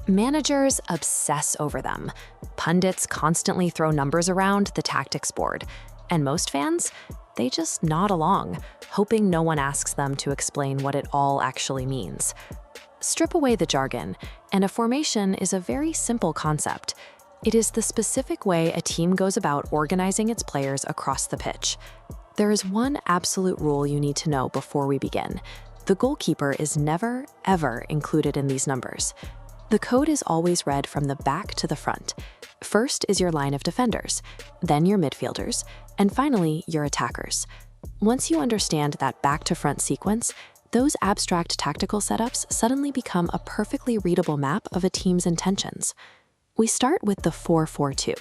Managers obsess over them. Pundits constantly throw numbers around the tactics board. And most fans, they just nod along, hoping no one asks them to explain what it all actually means. Strip away the jargon, and a formation is a very simple concept. It is the specific way a team goes about organizing its players across the pitch. There is one absolute rule you need to know before we begin. The goalkeeper is never, ever included in these numbers. The code is always read from the back to the front. First is your line of defenders, then your midfielders, and finally your attackers. Once you understand that back-to-front sequence, those abstract tactical setups suddenly become a perfectly readable map of a team's intentions. We start with the 4-4-2.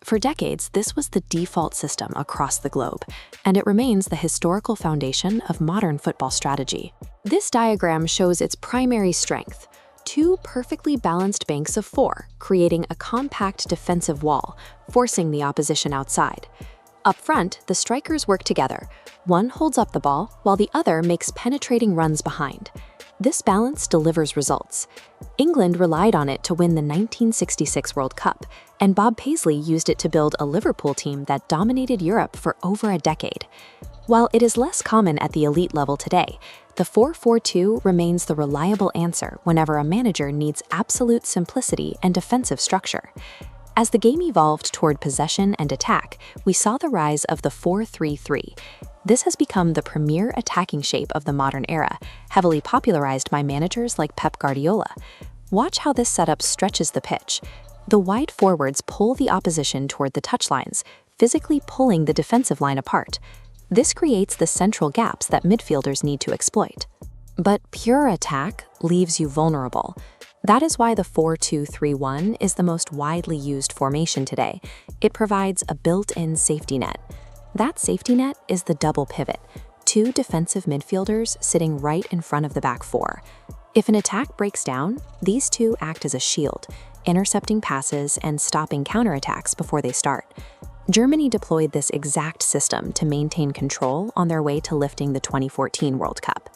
For decades, this was the default system across the globe, and it remains the historical foundation of modern football strategy. This diagram shows its primary strength: two perfectly balanced banks of four, creating a compact defensive wall, forcing the opposition outside. Up front, the strikers work together. One holds up the ball, while the other makes penetrating runs behind. This balance delivers results. England relied on it to win the 1966 World Cup, and Bob Paisley used it to build a Liverpool team that dominated Europe for over a decade. While it is less common at the elite level today, the 4-4-2 remains the reliable answer whenever a manager needs absolute simplicity and defensive structure. As the game evolved toward possession and attack, we saw the rise of the 4-3-3. This has become the premier attacking shape of the modern era, heavily popularized by managers like Pep Guardiola. Watch how this setup stretches the pitch. The wide forwards pull the opposition toward the touchlines, physically pulling the defensive line apart. This creates the central gaps that midfielders need to exploit. But pure attack leaves you vulnerable. That is why the 4-2-3-1 is the most widely used formation today. It provides a built-in safety net. That safety net is the double pivot, two defensive midfielders sitting right in front of the back four. If an attack breaks down, these two act as a shield, intercepting passes and stopping counterattacks before they start. Germany deployed this exact system to maintain control on their way to lifting the 2014 World Cup.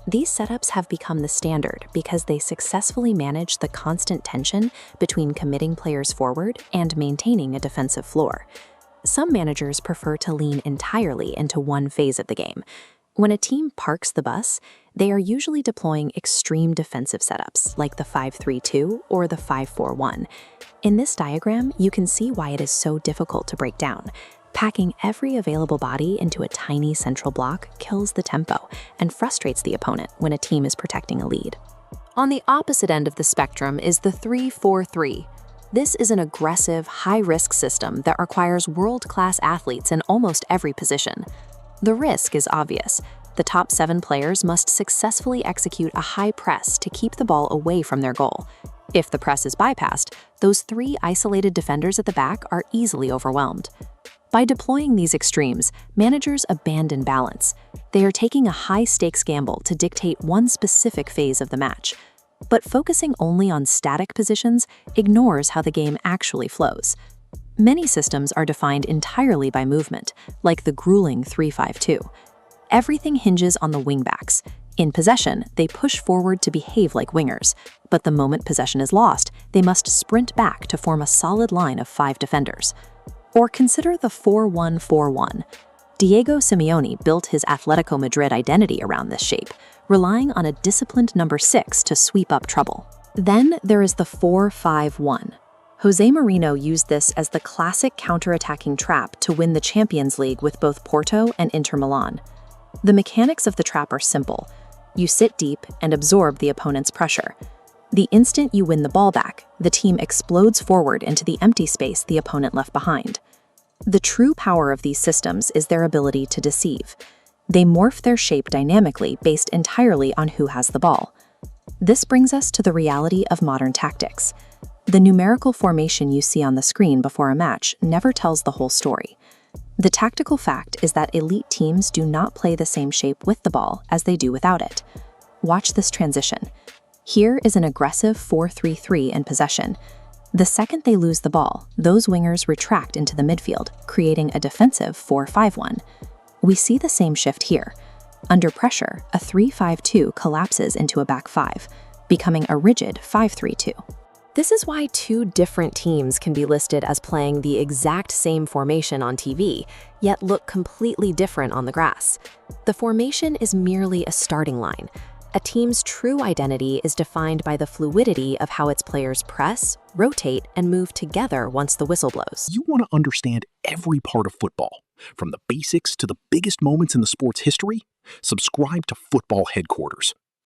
These setups have become the standard because they successfully manage the constant tension between committing players forward and maintaining a defensive floor. Some managers prefer to lean entirely into one phase of the game. When a team parks the bus, they are usually deploying extreme defensive setups like the 5-3-2 or the 5-4-1. In this diagram, you can see why it is so difficult to break down. Packing every available body into a tiny central block kills the tempo and frustrates the opponent when a team is protecting a lead. On the opposite end of the spectrum is the 3-4-3. This is an aggressive, high-risk system that requires world-class athletes in almost every position. The risk is obvious. The top 7 players must successfully execute a high press to keep the ball away from their goal. If the press is bypassed, those 3 isolated defenders at the back are easily overwhelmed. By deploying these extremes, managers abandon balance. They are taking a high-stakes gamble to dictate one specific phase of the match. But focusing only on static positions ignores how the game actually flows. Many systems are defined entirely by movement, like the grueling 3-5-2. Everything hinges on the wingbacks. In possession, they push forward to behave like wingers, but the moment possession is lost, they must sprint back to form a solid line of 5 defenders. Or consider the 4-1-4-1. Diego Simeone built his Atletico Madrid identity around this shape, relying on a disciplined number 6 to sweep up trouble. Then there is the 4-5-1. Jose Mourinho used this as the classic counter-attacking trap to win the Champions League with both Porto and Inter Milan. The mechanics of the trap are simple. You sit deep and absorb the opponent's pressure. The instant you win the ball back, the team explodes forward into the empty space the opponent left behind. The true power of these systems is their ability to deceive. They morph their shape dynamically based entirely on who has the ball. This brings us to the reality of modern tactics. The numerical formation you see on the screen before a match never tells the whole story. The tactical fact is that elite teams do not play the same shape with the ball as they do without it. Watch this transition. Here is an aggressive 4-3-3 in possession. The second they lose the ball, those wingers retract into the midfield, creating a defensive 4-5-1. We see the same shift here. Under pressure, a 3-5-2 collapses into a back 5, becoming a rigid 5-3-2. This is why two different teams can be listed as playing the exact same formation on TV, yet look completely different on the grass. The formation is merely a starting line. A team's true identity is defined by the fluidity of how its players press, rotate, and move together once the whistle blows. You want to understand every part of football, from the basics to the biggest moments in the sport's history? Subscribe to Football Headquarters.